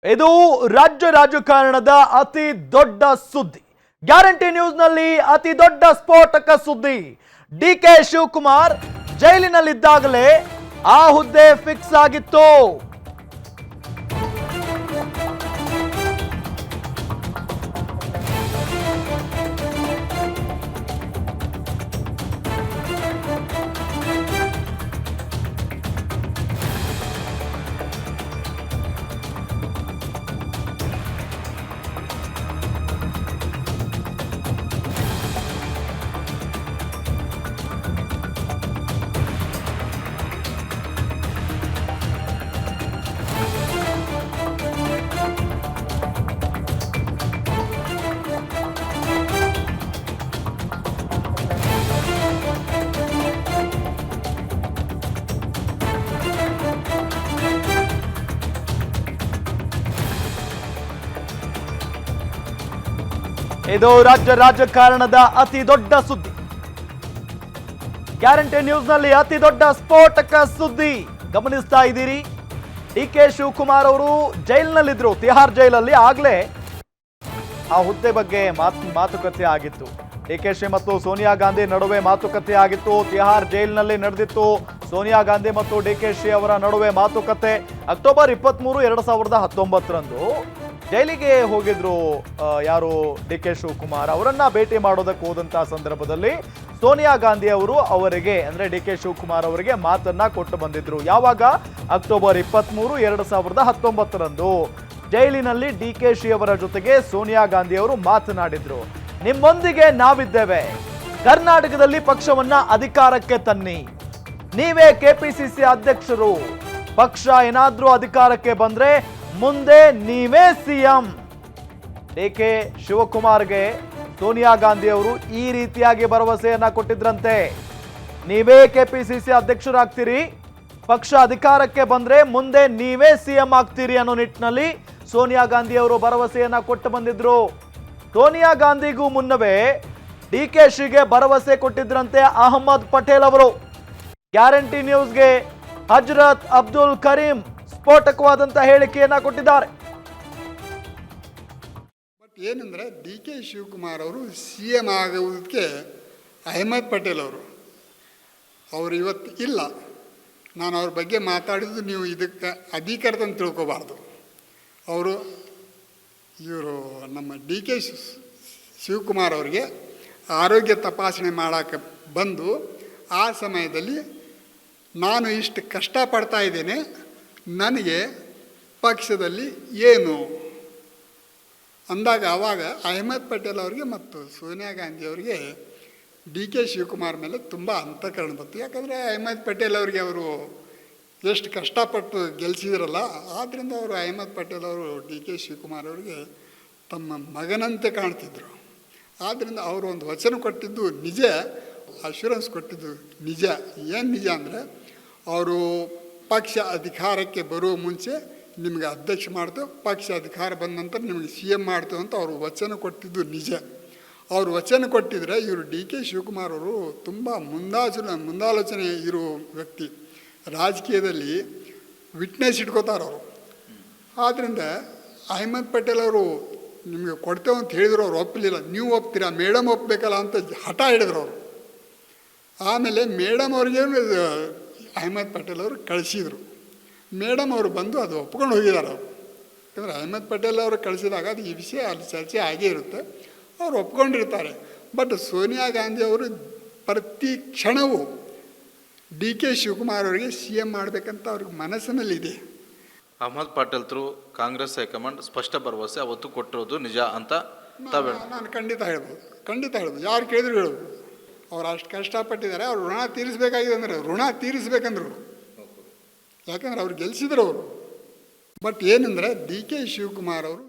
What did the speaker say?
ಇದು ರಾಜ್ಯ ರಾಜಕಾರಣದ ಅತಿ ದೊಡ್ಡ ಸುದ್ದಿ. ಗ್ಯಾರಂಟಿ ನ್ಯೂಸ್ನಲ್ಲಿ ಅತಿ ದೊಡ್ಡ ಸ್ಫೋಟಕ ಸುದ್ದಿ. ಡಿಕೆ ಶಿವಕುಮಾರ್ ಜೈಲಿನಲ್ಲಿದ್ದಾಗಲೇ ಆ ಹುದ್ದೆ ಫಿಕ್ಸ್ ಆಗಿತ್ತು. ಇದು ರಾಜ್ಯ ರಾಜಕಾರಣದ ಅತಿ ದೊಡ್ಡ ಸುದ್ದಿ. ಗ್ಯಾರಂಟಿ ನ್ಯೂಸ್ನಲ್ಲಿ ಅತಿ ದೊಡ್ಡ ಸ್ಫೋಟಕ ಸುದ್ದಿ ಗಮನಿಸ್ತಾ ಇದ್ದೀರಿ. ಡಿಕೆ ಶಿವಕುಮಾರ್ ಅವರು ಜೈಲಿನಲ್ಲಿದ್ರು, ತಿಹಾರ್ ಜೈಲಲ್ಲಿ. ಆಗ್ಲೇ ಆ ಹುದ್ದೆ ಬಗ್ಗೆ ಮಾತುಕತೆ ಆಗಿತ್ತು. ಡಿಕೆಶಿ ಮತ್ತು ಸೋನಿಯಾ ಗಾಂಧಿ ನಡುವೆ ಮಾತುಕತೆ ಆಗಿತ್ತು. ತಿಹಾರ್ ಜೈಲಿನಲ್ಲಿ ನಡೆದಿತ್ತು. ಸೋನಿಯಾ ಗಾಂಧಿ ಮತ್ತು ಡಿಕೆಶಿ ಅವರ ನಡುವೆ ಮಾತುಕತೆ. ಅಕ್ಟೋಬರ್ 23, 2019ರಂದು ಜೈಲಿಗೆ ಹೋಗಿದ್ರು ಯಾರು ಡಿಕೆ ಶಿವಕುಮಾರ್. ಅವರನ್ನ ಭೇಟಿ ಮಾಡೋದಕ್ಕೆ ಹೋದಂತಹ ಸಂದರ್ಭದಲ್ಲಿ ಸೋನಿಯಾ ಗಾಂಧಿ ಅವರು ಅವರಿಗೆ, ಅಂದ್ರೆ ಡಿಕೆ ಶಿವಕುಮಾರ್ ಅವರಿಗೆ ಮಾತನ್ನ ಕೊಟ್ಟು ಬಂದಿದ್ರು. ಯಾವಾಗ? ಅಕ್ಟೋಬರ್ 23, 2019ರಂದು ಜೈಲಿನಲ್ಲಿ ಡಿಕೆಶಿ ಅವರ ಜೊತೆಗೆ ಸೋನಿಯಾ ಗಾಂಧಿ ಅವರು ಮಾತನಾಡಿದ್ರು. ನಿಮ್ಮೊಂದಿಗೆ ನಾವಿದ್ದೇವೆ, ಕರ್ನಾಟಕದಲ್ಲಿ ಪಕ್ಷವನ್ನ ಅಧಿಕಾರಕ್ಕೆ ತನ್ನಿ, ನೀವೇ ಕೆಪಿಸಿಸಿ ಅಧ್ಯಕ್ಷರು, ಪಕ್ಷ ಏನಾದ್ರೂ ಅಧಿಕಾರಕ್ಕೆ ಬಂದ್ರೆ ಮುಂದೆ ನೀವೇ ಸಿಎಂ. ಡಿಕೆ ಶಿವಕುಮಾರ್ಗೆ ಸೋನಿಯಾ ಗಾಂಧಿ ಅವರು ಈ ರೀತಿಯಾಗಿ ಭರವಸೆಯನ್ನ ಕೊಟ್ಟಿದ್ರಂತೆ. ನೀವೇ ಕೆಪಿಸಿಸಿ ಅಧ್ಯಕ್ಷರಾಗ್ತೀರಿ, ಪಕ್ಷ ಅಧಿಕಾರಕ್ಕೆ ಬಂದ್ರೆ ಮುಂದೆ ನೀವೇ ಸಿಎಂ ಆಗ್ತೀರಿ ಅನ್ನೋ ನಿಟ್ಟಿನಲ್ಲಿ ಸೋನಿಯಾ ಗಾಂಧಿ ಅವರು ಭರವಸೆಯನ್ನ ಕೊಟ್ಟು ಬಂದಿದ್ರು. ಸೋನಿಯಾ ಗಾಂಧಿಗೂ ಮುನ್ನವೇ ಡಿಕೆಶಿಗೆ ಭರವಸೆ ಕೊಟ್ಟಿದ್ರಂತೆ ಅಹಮದ್ ಪಟೇಲ್ ಅವರು. ಗ್ಯಾರಂಟಿ ನ್ಯೂಸ್ಗೆ ಹಜರತ್ ಅಬ್ದುಲ್ ಕರೀಂ ಸ್ಫೋಟಕವಾದಂತಹ ಹೇಳಿಕೆಯನ್ನ ಕೊಟ್ಟಿದ್ದಾರೆ. ಬಟ್ ಏನಂದ್ರೆ ಡಿಕೆ ಶಿವಕುಮಾರ್ ಅವರು ಸಿಎಂ ಆಗುವುದಕ್ಕೆ ಅಹಮದ್ ಪಟೇಲ್ ಅವರು ಇವತ್ತು ಇಲ್ಲ. ನಾನು ಅವ್ರ ಬಗ್ಗೆ ಮಾತಾಡಿದ್ದು ನೀವು ಇದಕ್ಕೆ ಅಧಿಕಾರದ ತಿಳ್ಕೊಬಾರ್ದು. ಇವರು ನಮ್ಮ ಡಿಕೆ ಶಿವಕುಮಾರ್ ಅವರಿಗೆ ಆರೋಗ್ಯ ತಪಾಸಣೆ ಮಾಡೋಕ್ಕೆ ಬಂದು ಆ ಸಮಯದಲ್ಲಿ ನಾನು ಇಷ್ಟು ಕಷ್ಟಪಡ್ತಾ ಇದ್ದೇನೆ, ನನಗೆ ಪಕ್ಷದಲ್ಲಿ ಏನು ಅಂದಾಗ ಆವಾಗ ಅಹಮದ್ ಪಟೇಲ್ ಅವರಿಗೆ ಮತ್ತು ಸೋನಿಯಾ ಗಾಂಧಿ ಅವರಿಗೆ ಡಿ ಕೆ ಶಿವಕುಮಾರ್ ಮೇಲೆ ತುಂಬ ಅಂತಃಕರಣ ಬಂತು. ಯಾಕಂದರೆ ಅಹಮದ್ ಪಟೇಲ್ ಅವರಿಗೆ ಅವರು ಎಷ್ಟು ಕಷ್ಟಪಟ್ಟು ಗೆಲ್ಲಿಸಿದ್ರಲ್ಲ, ಆದ್ದರಿಂದ ಅವರು ಅಹಮದ್ ಪಟೇಲ್ ಅವರು ಡಿ ಕೆ ಶಿವಕುಮಾರ್ ಅವರಿಗೆ ತಮ್ಮ ಮಗನಂತೆ ಕಾಣ್ತಿದ್ರು. ಆದ್ದರಿಂದ ಅವರು ಒಂದು ವಚನ ಕೊಟ್ಟಿದ್ದು ನಿಜ, ಅಶ್ಯೂರೆನ್ಸ್ ಕೊಟ್ಟಿದ್ದು ನಿಜ. ಏನು ನಿಜ ಅಂದರೆ, ಅವರು ಪಕ್ಷ ಅಧಿಕಾರಕ್ಕೆ ಬರುವ ಮುಂಚೆ ನಿಮಗೆ ಅಧ್ಯಕ್ಷ ಮಾಡ್ತೇವೆ, ಪಕ್ಷ ಅಧಿಕಾರ ಬಂದ ನಂತರ ನಿಮಗೆ ಸಿ ಎಂ ಮಾಡ್ತೇವೆ ಅಂತ ಅವರು ವಚನ ಕೊಟ್ಟಿದ್ದು ನಿಜ. ಅವರು ವಚನ ಕೊಟ್ಟಿದ್ರೆ ಇವರು ಡಿ ಕೆ ಶಿವಕುಮಾರ್ ಅವರು ತುಂಬ ಮುಂದಾಲೋಚನೆ ಇರೋ ವ್ಯಕ್ತಿ. ರಾಜಕೀಯದಲ್ಲಿ ವಿಟ್ನೆಸ್ ಇಟ್ಕೋತಾರೆ ಅವರು. ಆದ್ದರಿಂದ ಅಹಮದ್ ಪಟೇಲ್ ಅವರು ನಿಮಗೆ ಕೊಡ್ತೇವೆ ಅಂತ ಹೇಳಿದ್ರು, ಅವ್ರು ಒಪ್ಪಲಿಲ್ಲ. ನೀವು ಒಪ್ತೀರಾ, ಮೇಡಮ್ ಒಪ್ಪಬೇಕಲ್ಲ ಅಂತ ಹಠ ಹಿಡಿದ್ರು ಅವರು. ಆಮೇಲೆ ಮೇಡಮ್ ಅವ್ರಿಗೆ ಅಹಮದ್ ಪಟೇಲ್ ಅವರು ಕಳಿಸಿದರು. ಮೇಡಮ್ ಅವರು ಬಂದು ಅದು ಒಪ್ಕೊಂಡು ಹೋಗಿದ್ದಾರೆ ಅವರು. ಯಾಕಂದರೆ ಅಹಮದ್ ಪಟೇಲ್ ಅವರು ಕಳಿಸಿದಾಗ ಅದು ಈ ವಿಷಯ ಅಲ್ಲಿ ಚರ್ಚೆ ಆಗೇ ಇರುತ್ತೆ, ಅವರು ಒಪ್ಕೊಂಡಿರ್ತಾರೆ. ಬಟ್ ಸೋನಿಯಾ ಗಾಂಧಿ ಅವರು ಪ್ರತಿ ಕ್ಷಣವೂ ಡಿ ಕೆ ಶಿವಕುಮಾರ್ ಅವರಿಗೆ ಸಿ ಎಂ ಮಾಡಬೇಕಂತ ಅವ್ರಿಗೆ ಮನಸ್ಸಿನಲ್ಲಿದೆ. ಅಹಮದ್ ಪಟೇಲ್ ಥ್ರೂ ಕಾಂಗ್ರೆಸ್ ಹೈಕಮಾಂಡ್ ಸ್ಪಷ್ಟ ಭರವಸೆ ಅವತ್ತು ಕೊಟ್ಟಿರೋದು ನಿಜ ಅಂತ ನಾನು ಖಂಡಿತ ಹೇಳ್ಬೋದು. ಯಾರು ಕೇಳಿದ್ರು ಹೇಳ್ಬೋದು. ಅವ್ರು ಅಷ್ಟು ಕಷ್ಟಪಟ್ಟಿದ್ದಾರೆ, ಅವ್ರು ಋಣ ತೀರಿಸಬೇಕಾಗಿದೆ ಅಂದರೆ ಋಣ ತೀರಿಸ್ಬೇಕಂದ್ರು. ಯಾಕಂದ್ರೆ ಅವ್ರು ಗೆಲ್ಲಿಸಿದ್ರು ಅವರು. ಬಟ್ ಏನಂದರೆ ಡಿ ಕೆ ಶಿವಕುಮಾರ್ ಅವರು